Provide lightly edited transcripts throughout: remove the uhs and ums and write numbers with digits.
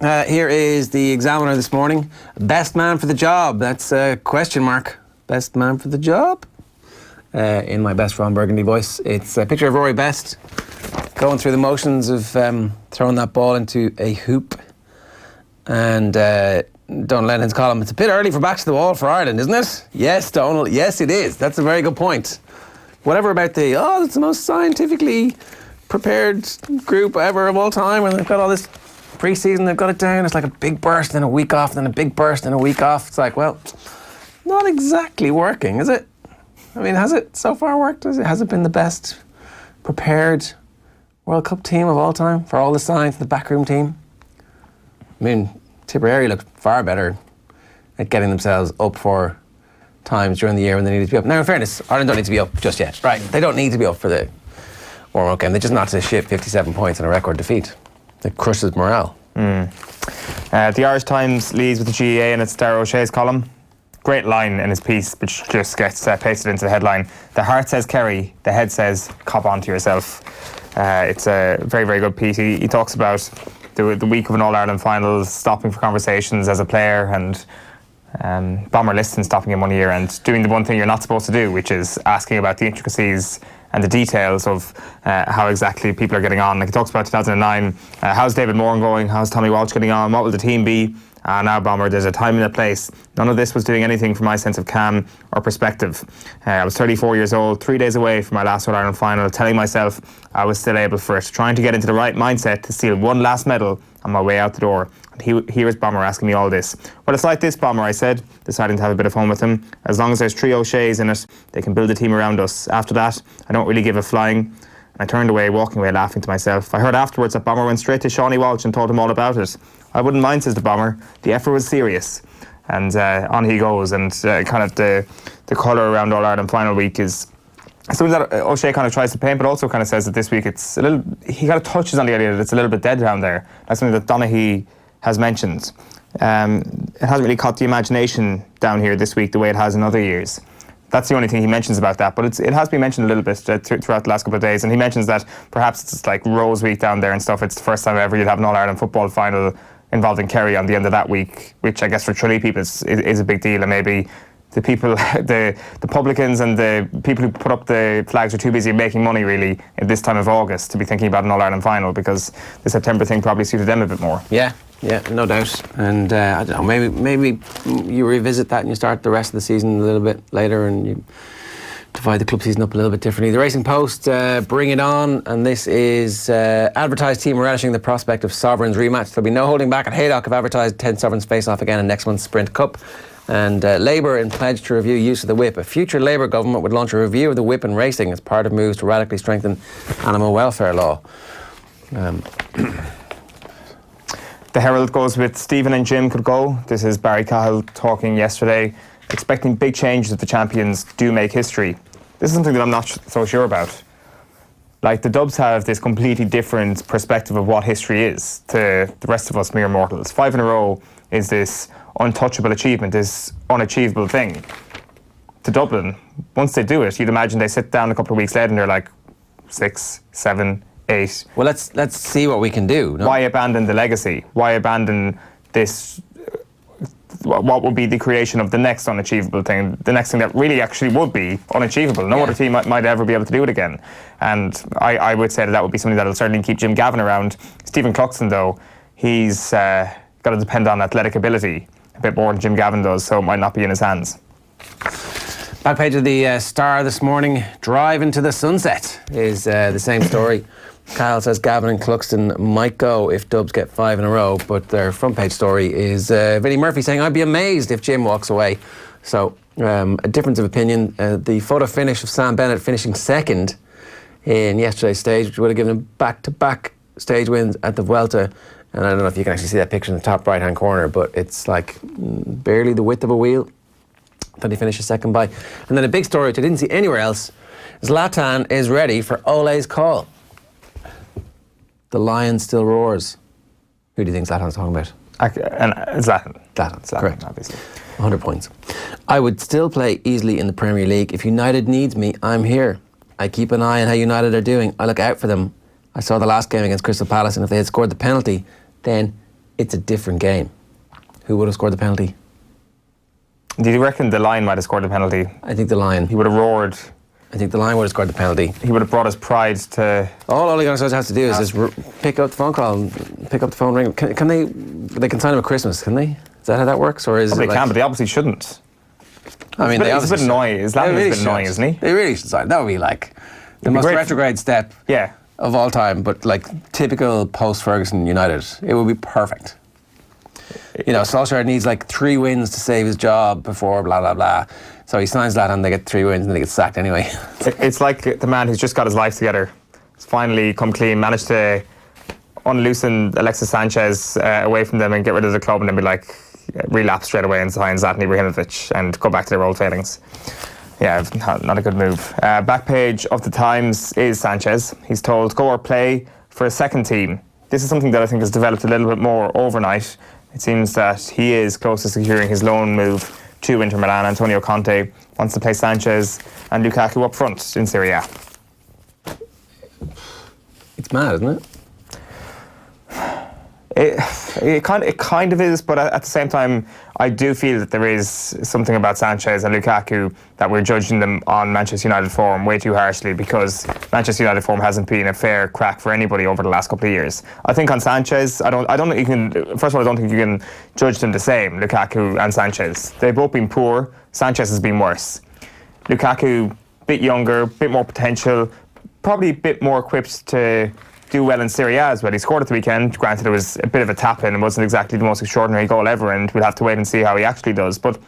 Here is the Examiner this morning. Best man for the job. That's a question mark. Best man for the job. In my best Ron Burgundy voice. It's a picture of Rory Best going through the motions of throwing that ball into a hoop. And Donald Lennon's column, it's a bit early for backs to the wall for Ireland, isn't it? Yes, Donald. Yes, it is. That's a very good point. Whatever about it's the most scientifically prepared group ever of all time, and they've got all this pre-season, they've got it down. It's like a big burst, then a week off, then a big burst, then a week off. It's like, well, not exactly working, is it? I mean, has it so far worked? Has it been the best prepared World Cup team of all time for all the science, the backroom team? I mean, Tipperary looked far better at getting themselves up for times during the year when they needed to be up. Now, in fairness, Ireland don't need to be up just yet. Right, they don't need to be up for the warm-up game. They just knocked to shit 57 points in a record defeat. It crushes morale. The Irish Times leads with the GAA in its Darragh O'Shea's column. Great line in his piece, which just gets pasted into the headline. The heart says Kerry, the head says cop on to yourself. It's a very, very good piece. He talks about the week of an All-Ireland final, stopping for conversations as a player, and Bomber Liston stopping him 1 year and doing the one thing you're not supposed to do, which is asking about the intricacies and the details of how exactly people are getting on. Like he talks about 2009, how's David Moran going? How's Tommy Walsh getting on? What will the team be? Now, Bomber, there's a time and a place. None of this was doing anything for my sense of calm or perspective. I was 34 years old, 3 days away from my last All-Ireland final, telling myself I was still able for it, trying to get into the right mindset to steal one last medal on my way out the door. And here is Bomber asking me all this. Well, it's like this, Bomber, I said, deciding to have a bit of fun with him. As long as there's 3 O'Sheas in it, they can build a team around us. After that, I don't really give a flying. I turned away, walking away, laughing to myself. I heard afterwards that Bomber went straight to Shawnee Walsh and told him all about it. I wouldn't mind, says the Bomber. The effort was serious. And on he goes. And kind of the colour around All-Ireland final week is something that O'Shea kind of tries to paint, but also kind of says that this week it's a little... He kind of touches on the idea that it's a little bit dead down there. That's something that Donaghy has mentioned. It hasn't really caught the imagination down here this week the way it has in other years. That's the only thing he mentions about that, but it has been mentioned a little bit throughout the last couple of days, and he mentions that perhaps it's like Rose Week down there and stuff. It's the first time ever you'd have an All-Ireland football final involving Kerry on the end of that week, which I guess for Tralee people is a big deal, and maybe the people, the publicans and the people who put up the flags are too busy making money really at this time of August to be thinking about an All-Ireland final, because the September thing probably suited them a bit more. Yeah, no doubt. And I don't know, maybe you revisit that and you start the rest of the season a little bit later and you divide the club season up a little bit differently. The Racing Post, bring it on. And this is advertised team relishing the prospect of Sovereigns rematch. There'll be no holding back at Haydock if advertised 10 Sovereigns face off again in next month's Sprint Cup. And Labour in pledge to review use of the whip. A future Labour government would launch a review of the whip in racing as part of moves to radically strengthen animal welfare law. The Herald goes with Stephen and Jim could go. This is Barry Cahill talking yesterday, expecting big changes if the champions do make history. This is something that I'm not so sure about. Like, the Dubs have this completely different perspective of what history is to the rest of us mere mortals. 5 in a row is this untouchable achievement, this unachievable thing. To Dublin, once they do it, you'd imagine they sit down a couple of weeks later and they're like 6, 7, 8. Well, let's see what we can do. No? Why abandon the legacy? Why abandon this? What would be the creation of the next unachievable thing? The next thing that really actually would be unachievable. No other team might ever be able to do it again. And I would say that would be something that'll certainly keep Jim Gavin around. Stephen Cluxton, though, he's got to depend on athletic ability a bit more than Jim Gavin does, so it might not be in his hands. Back page of the Star this morning. Drive into the sunset is the same story. Kyle says Gavin and Cluxton might go if Dubs get 5 in a row, but their front page story is Vinnie Murphy saying, I'd be amazed if Jim walks away. So, a difference of opinion. The photo finish of Sam Bennett finishing second in yesterday's stage, which would have given him back-to-back stage wins at the Vuelta. And I don't know if you can actually see that picture in the top right-hand corner, but it's like barely the width of a wheel that he finishes second by. And then a big story, which I didn't see anywhere else, Zlatan is ready for Ole's call. The lion still roars. Who do you think Zlatan's talking about? Zlatan. Zlatan, correct. Obviously. 100 points. I would still play easily in the Premier League. If United needs me, I'm here. I keep an eye on how United are doing. I look out for them. I saw the last game against Crystal Palace, and if they had scored the penalty, then it's a different game. Who would have scored the penalty? Did you reckon the Lion might have scored the penalty? I think the Lion. He would have roared. I think the Lion would have scored the penalty. He would have brought his pride to... All Ole Gunnar Solskjaer has to do is just pick up the phone call, and pick up the phone ring. Can they? They can sign him at Christmas, can they? Is that how that works, or is Well, it they like, can, but they obviously shouldn't. I mean, It's a bit annoying. His landing is a bit annoying, isn't he? They really should sign. That would be like the most great. retrograde step Yeah. of all time, but like typical post-Ferguson United. It would be perfect. You know, Solskjaer needs like 3 wins to save his job before blah, blah, blah. So he signs that and they get 3 wins and they get sacked anyway. It's like the man who's just got his life together. He's finally come clean, managed to unloosen Alexis Sanchez away from them and get rid of the club, and then be like, relapse straight away and sign Zlatan Ibrahimovic and go back to their old failings. Yeah, not a good move. Back page of the Times is Sanchez. He's told, go or play for a second team. This is something that I think has developed a little bit more overnight. It seems that he is close to securing his loan move to Inter Milan. Antonio Conte wants to play Sanchez and Lukaku up front in Serie A. It's mad, isn't it? It kind of is, but at the same time, I do feel that there is something about Sanchez and Lukaku that we're judging them on Manchester United form way too harshly, because Manchester United form hasn't been a fair crack for anybody over the last couple of years. I think on Sanchez, I don't think you can. First of all, I don't think you can judge them the same, Lukaku and Sanchez. They've both been poor. Sanchez has been worse. Lukaku, bit younger, bit more potential, probably a bit more equipped to do well in Serie A as well. He scored at the weekend. Granted, it was a bit of a tap-in. It wasn't exactly the most extraordinary goal ever, and we'll have to wait and see how he actually does. But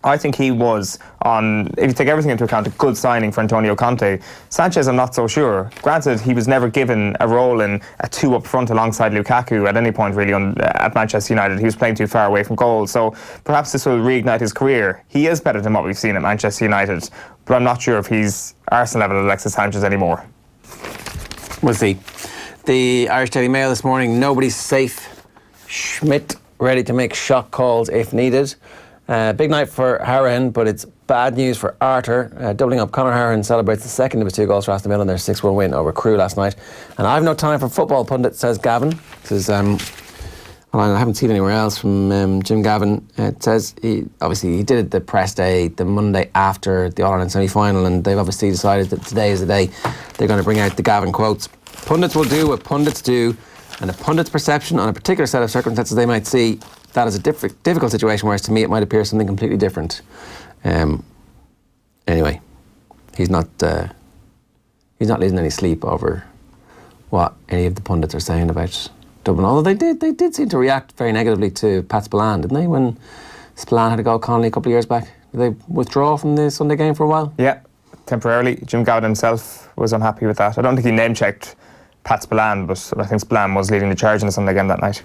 I think he was, if you take everything into account, a good signing for Antonio Conte. Sanchez, I'm not so sure. Granted, he was never given a role in a 2 up front alongside Lukaku at any point really at Manchester United. He was playing too far away from goal. So perhaps this will reignite his career. He is better than what we've seen at Manchester United, but I'm not sure if he's Arsenal level Alexis Sanchez anymore. We'll see. The Irish Daily Mail this morning, nobody's safe. Schmidt ready to make shock calls if needed. Big night for Harrahan, but it's bad news for Arthur. Doubling up, Conor Harrahan celebrates the second of his 2 goals for Aston Villa in their 6-1 win over Crewe last night. And I've no time for football, pundit, says Gavin. Says, well, I haven't seen anywhere else from Jim Gavin. It says he did it the press day the Monday after the All-Ireland semi-final, and they've obviously decided that today is the day they're going to bring out the Gavin quotes. Pundits will do what pundits do, and a pundit's perception on a particular set of circumstances they might see, that is a difficult situation, whereas to me it might appear something completely different. Anyway, he's not losing any sleep over what any of the pundits are saying about Dublin. Although they did seem to react very negatively to Pat Spillane, didn't they? When Spillane had to go Connolly a couple of years back, did they withdraw from the Sunday game for a while? Yeah, temporarily. Jim Gavin himself was unhappy with that. I don't think he name-checked Pat Spillane, but I think Spillane was leading the charge in the Sunday game that night.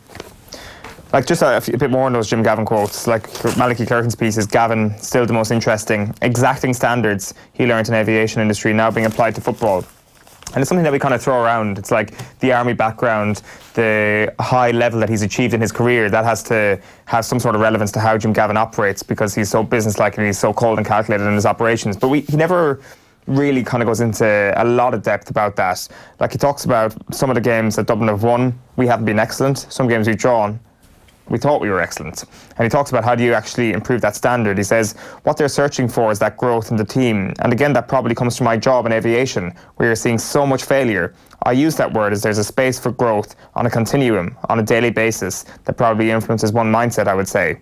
Like, just a bit more on those Jim Gavin quotes. Like Malachy Clerkin's piece is Gavin still the most interesting. Exacting standards he learned in aviation industry now being applied to football. And it's something that we kind of throw around. It's like the army background, the high level that he's achieved in his career, that has to have some sort of relevance to how Jim Gavin operates, because he's so businesslike and he's so cold and calculated in his operations. But he never really kind of goes into a lot of depth about that. Like, he talks about some of the games that Dublin have won, we haven't been excellent. Some games we've drawn, we thought we were excellent. And he talks about how do you actually improve that standard. He says, what they're searching for is that growth in the team. And again, that probably comes from my job in aviation, where you're seeing so much failure. I use that word as there's a space for growth on a continuum, on a daily basis, that probably influences one mindset, I would say.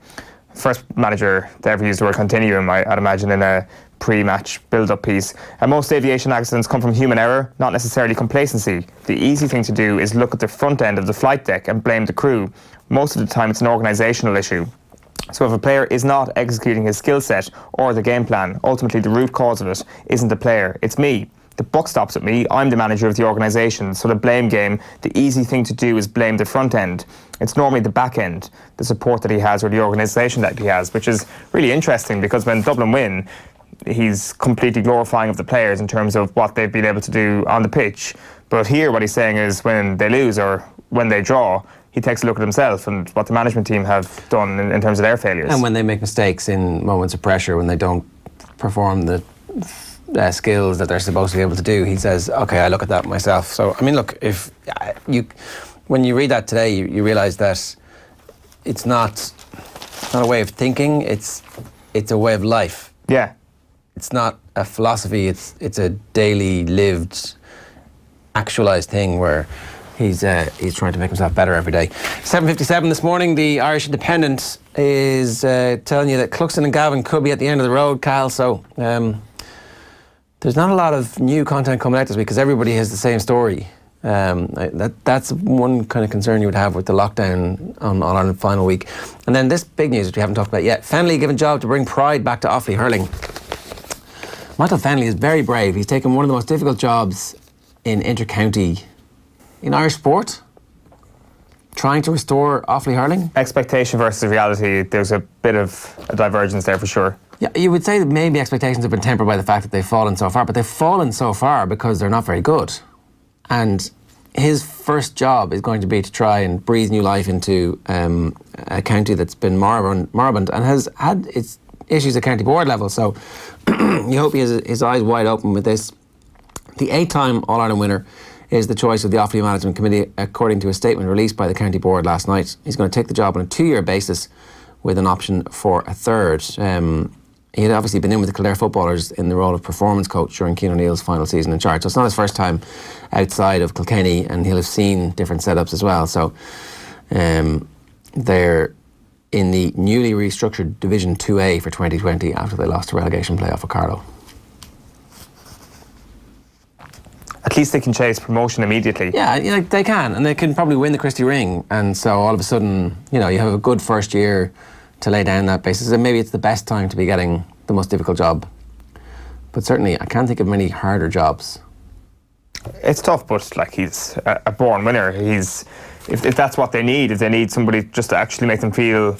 First manager to ever use the word continuum, I'd imagine, in a pre-match build-up piece. And most aviation accidents come from human error, not necessarily complacency. The easy thing to do is look at the front end of the flight deck and blame the crew. Most of the time it's an organisational issue. So if a player is not executing his skill set or the game plan, ultimately the root cause of it isn't the player, it's me. The buck stops at me, I'm the manager of the organisation, so the blame game, the easy thing to do is blame the front end. It's normally the back end, the support that he has or the organisation that he has, which is really interesting, because when Dublin win, he's completely glorifying of the players in terms of what they've been able to do on the pitch. But here what he's saying is when they lose or when they draw, he takes a look at himself and what the management team have done in terms of their failures. And when they make mistakes in moments of pressure, when they don't perform the skills that they're supposed to be able to do, he says, okay, I look at that myself. So, I mean, look, if when you read that today, you realise that it's not a way of thinking. It's a way of life. Yeah. It's not a philosophy. It's a daily lived, actualised thing where he's trying to make himself better every day. 7:57 this morning. The Irish Independent is telling you that Cluxton and Gavin could be at the end of the road, Cal. So there's not a lot of new content coming out this week because everybody has the same story. That's one kind of concern you would have with the lockdown on Ireland final week. And then this big news, which we haven't talked about yet. Fennelly given job to bring pride back to Offaly hurling. Michael Fennelly is very brave. He's taken one of the most difficult jobs in inter-county in Irish sport, trying to restore Offaly hurling. Expectation versus reality, there's a bit of a divergence there for sure. Yeah, you would say that maybe expectations have been tempered by the fact that they've fallen so far, but they've fallen so far because they're not very good. And his first job is going to be to try and breathe new life into a county that's been moribund and has had its issues at county board level. So you hope he has his eyes wide open with this. The 8-time All-Ireland winner is the choice of the Offaly Management Committee, according to a statement released by the county board last night. He's going to take the job on a 2-year basis with an option for a third. He had obviously been in with the Kildare footballers in the role of performance coach during Cian O'Neill's final season in charge. So it's not his first time outside of Kilkenny, and he'll have seen different setups as well. So they're in the newly restructured Division 2A for 2020 after they lost a relegation playoff at Carlow. At least they can chase promotion immediately. Yeah, they can, and they can probably win the Christie Ring. And so all of a sudden, you have a good first year to lay down that basis. And maybe it's the best time to be getting the most difficult job. But certainly, I can't think of many harder jobs. It's tough, but he's a born winner. If that's what they need, if they need somebody just to actually make them feel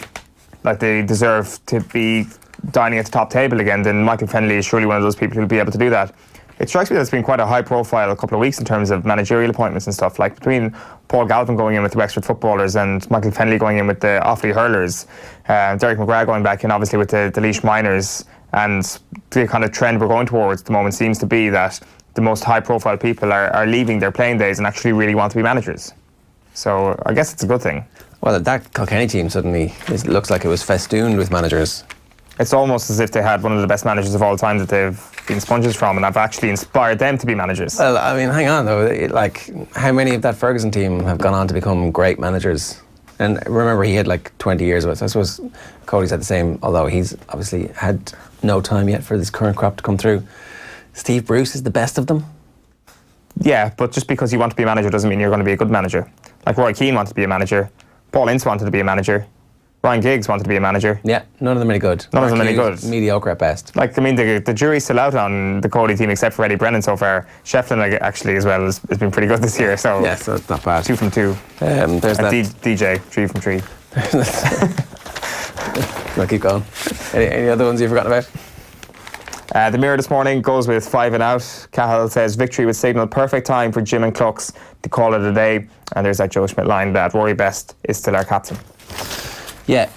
like they deserve to be dining at the top table again, then Michael Fennelly is surely one of those people who'll be able to do that. It strikes me that it's been quite a high profile a couple of weeks in terms of managerial appointments and stuff, like between Paul Galvin going in with the Wexford footballers and Michael Fennelly going in with the Offaly hurlers, Derek McGrath going back in obviously with the Laois miners, and the kind of trend we're going towards at the moment seems to be that the most high profile people are leaving their playing days and actually really want to be managers. So I guess it's a good thing. Well, that Kilkenny team suddenly looks like it was festooned with managers. It's almost as if they had one of the best managers of all time that they've been sponges from, and I've actually inspired them to be managers. Well, I mean, hang on though. How many of that Ferguson team have gone on to become great managers? And remember, he had 20 years of it. So I suppose Cody's had the same, although he's obviously had no time yet for this current crop to come through. Steve Bruce is the best of them. Yeah, but just because you want to be a manager doesn't mean you're going to be a good manager. Like Roy Keane wanted to be a manager, Paul Ince wanted to be a manager, Ryan Giggs wanted to be a manager. Yeah, none of them any good. None of them any good. Mediocre at best. The jury's still out on the Cody team except for Eddie Brennan so far. Shefflin actually as well has been pretty good this year. So yeah, so it's not bad. 2 from 2. There's that. DJ 3 from 3. I'll keep going. Any other ones you've forgotten about? The Mirror this morning goes with 5 and out. Cahill says victory would signal perfect time for Jim and Clux to call it a day. And there's that Joe Schmidt line that Rory Best is still our captain. Yeah,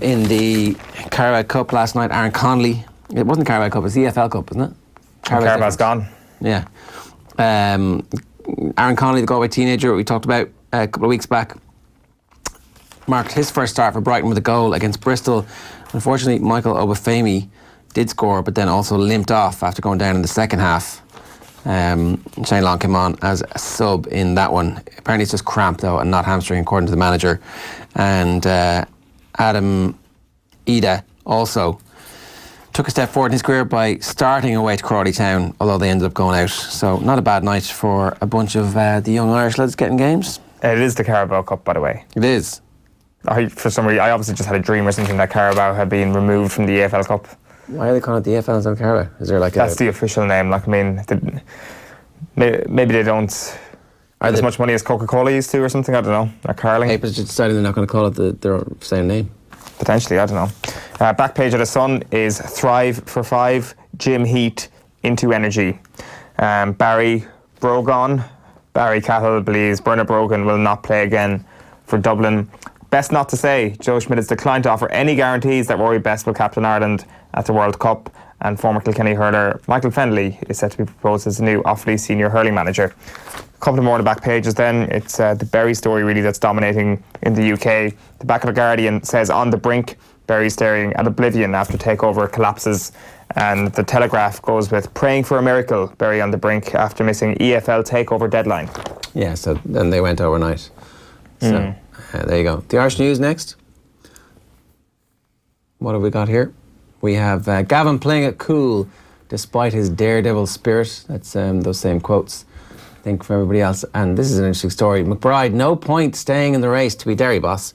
in the Carabao Cup last night, Aaron Connolly. It wasn't the Carabao Cup, it's the EFL Cup, isn't it? Carabao's gone. Yeah. Aaron Connolly, the Galway teenager we talked about a couple of weeks back, marked his first start for Brighton with a goal against Bristol. Unfortunately, Michael Obafemi did score, but then also limped off after going down in the second half. Shane Long came on as a sub in that one. Apparently it's just cramp though and not hamstring according to the manager. And Adam Ida also took a step forward in his career by starting away to Crawley Town, although they ended up going out. So not a bad night for a bunch of the young Irish lads getting games. It is the Carabao Cup, by the way. It is. For some reason, I obviously just had a dream or something that Carabao had been removed from the EFL Cup. Why are they calling it the EFL instead of Carabao? Is there That's the official name. Maybe they don't as much money as Coca-Cola used to or something, I don't know. Or Carling. Papers just decided they're not going to call it their same name. Potentially, I don't know. Back page of the Sun is Thrive for 5, Jim Heat into energy. Barry Brogan, Barry Cahill believes Bernard Brogan will not play again for Dublin. Best not to say, Joe Schmidt has declined to offer any guarantees that Rory Best will captain Ireland at the World Cup, and former Kilkenny hurler Michael Fennelly is set to be proposed as the new Offaly senior hurling manager. A couple of more on the back pages then. It's the Berry story really that's dominating in the UK. The back of the Guardian says, on the brink, Berry staring at oblivion after takeover collapses. And the Telegraph goes with, praying for a miracle, Berry on the brink after missing EFL takeover deadline. Yeah, so then they went overnight. So there you go. The Irish News next. What have we got here? We have Gavin playing it cool despite his daredevil spirit. That's those same quotes, I think, from everybody else. And this is an interesting story. McBride, no point staying in the race to be Derry boss.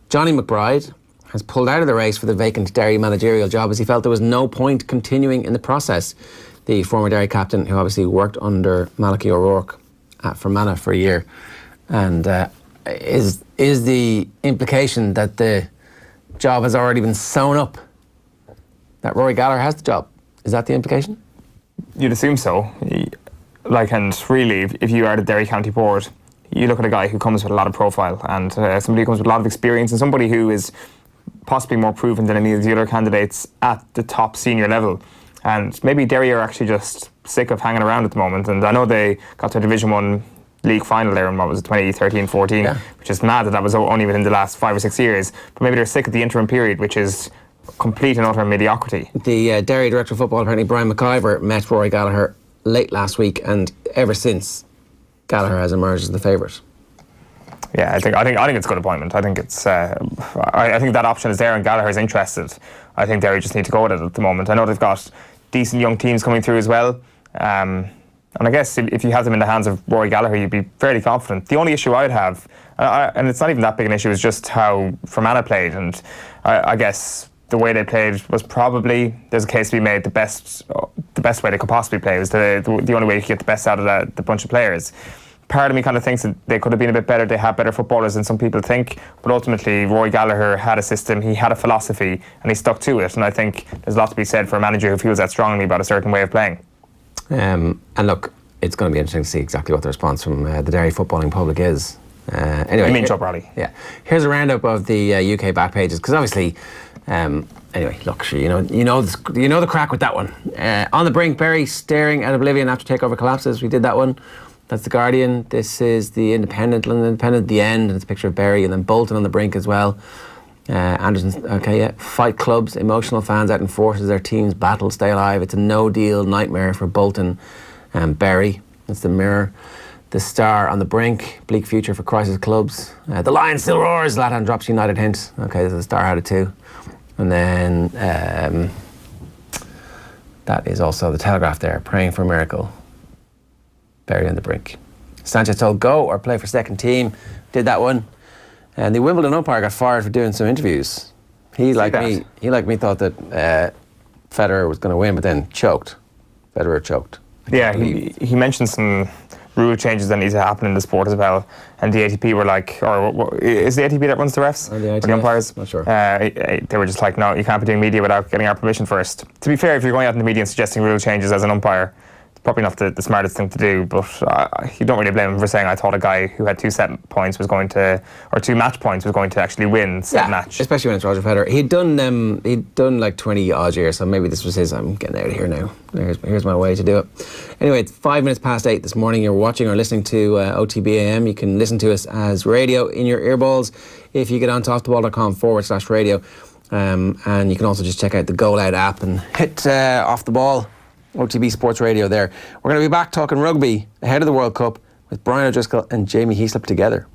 Johnny McBride has pulled out of the race for the vacant Derry managerial job as he felt there was no point continuing in the process. The former Derry captain, who obviously worked under Malachy O'Rourke at Fermanagh for a year. And is the implication that the job has already been sewn up, that Rory Gallagher has the job? Is that the implication? You'd assume so. And really, if you are the Derry County Board, you look at a guy who comes with a lot of profile and somebody who comes with a lot of experience and somebody who is possibly more proven than any of the other candidates at the top senior level. And maybe Derry are actually just sick of hanging around at the moment. And I know they got to a Division 1 league final there in, 2013-14, which is mad that was only within the last 5 or 6 years. But maybe they're sick of the interim period, which is complete and utter mediocrity. The Derry Director of Football, apparently Brian McIver, met Rory Gallagher late last week, and ever since, Gallagher has emerged as the favourite. Yeah, I think it's a good appointment. I think it's I think that option is there, and Gallagher's interested. I think Derry just need to go with it at the moment. I know they've got decent young teams coming through as well. And I guess if you have them in the hands of Rory Gallagher, you'd be fairly confident. The only issue I'd have, and it's not even that big an issue, is just how Fermanagh played. And I guess the way they played was probably, there's a case to be made, the best way they could possibly play. It was the only way you could get the best out of the bunch of players. Part of me kind of thinks that they could have been a bit better. They have better footballers than some people think. But ultimately, Rory Gallagher had a system, he had a philosophy, and he stuck to it. And I think there's a lot to be said for a manager who feels that strongly about a certain way of playing. And look, it's going to be interesting to see exactly what the response from the Derry footballing public is. Anyway, you mean Chuck Raleigh? Yeah. Here's a roundup of the UK back pages, because obviously, anyway, look, sure, you know the crack with that one. On the brink, Berry staring at oblivion after takeover collapses. We did that one. That's the Guardian. This is the Independent, London Independent at the end, and it's a picture of Berry, and then Bolton on the brink as well. Anderson, fight clubs, emotional fans out in forces, their teams battle, stay alive. It's a no-deal nightmare for Bolton and Berry. That's the Mirror. The Star on the brink, bleak future for crisis clubs. The Lion still roars, Zlatan drops United hint. Okay, so the Star had it too. And then that is also the Telegraph there, praying for a miracle. Berry on the brink. Sanchez told go or play for second team. Did that one. And the Wimbledon umpire got fired for doing some interviews. He, like me, thought that Federer was going to win, but then choked. Federer choked. Yeah, he mentioned some rule changes that need to happen in the sport as well. And the ATP were like, or is the ATP that runs the refs? Or the umpires? Not sure. They were just like, no, you can't be doing media without getting our permission first. To be fair, if you're going out in the media and suggesting rule changes as an umpire, probably not the smartest thing to do, but you don't really blame him for saying, I thought a guy who had 2 set points was going to, or 2 match points was going to actually win set match. Especially when it's Roger Federer. He'd done like 20 odd years, so maybe this was his, I'm getting out of here now. Here's my way to do it. Anyway, it's 5 minutes past 8 this morning. You're watching or listening to OTB AM. You can listen to us as radio in your earballs if you get on to offtheball.com/radio. And you can also just check out the Goal Out app and hit Off the Ball. OTB Sports Radio there. We're going to be back talking rugby ahead of the World Cup with Brian O'Driscoll and Jamie Heaslip together.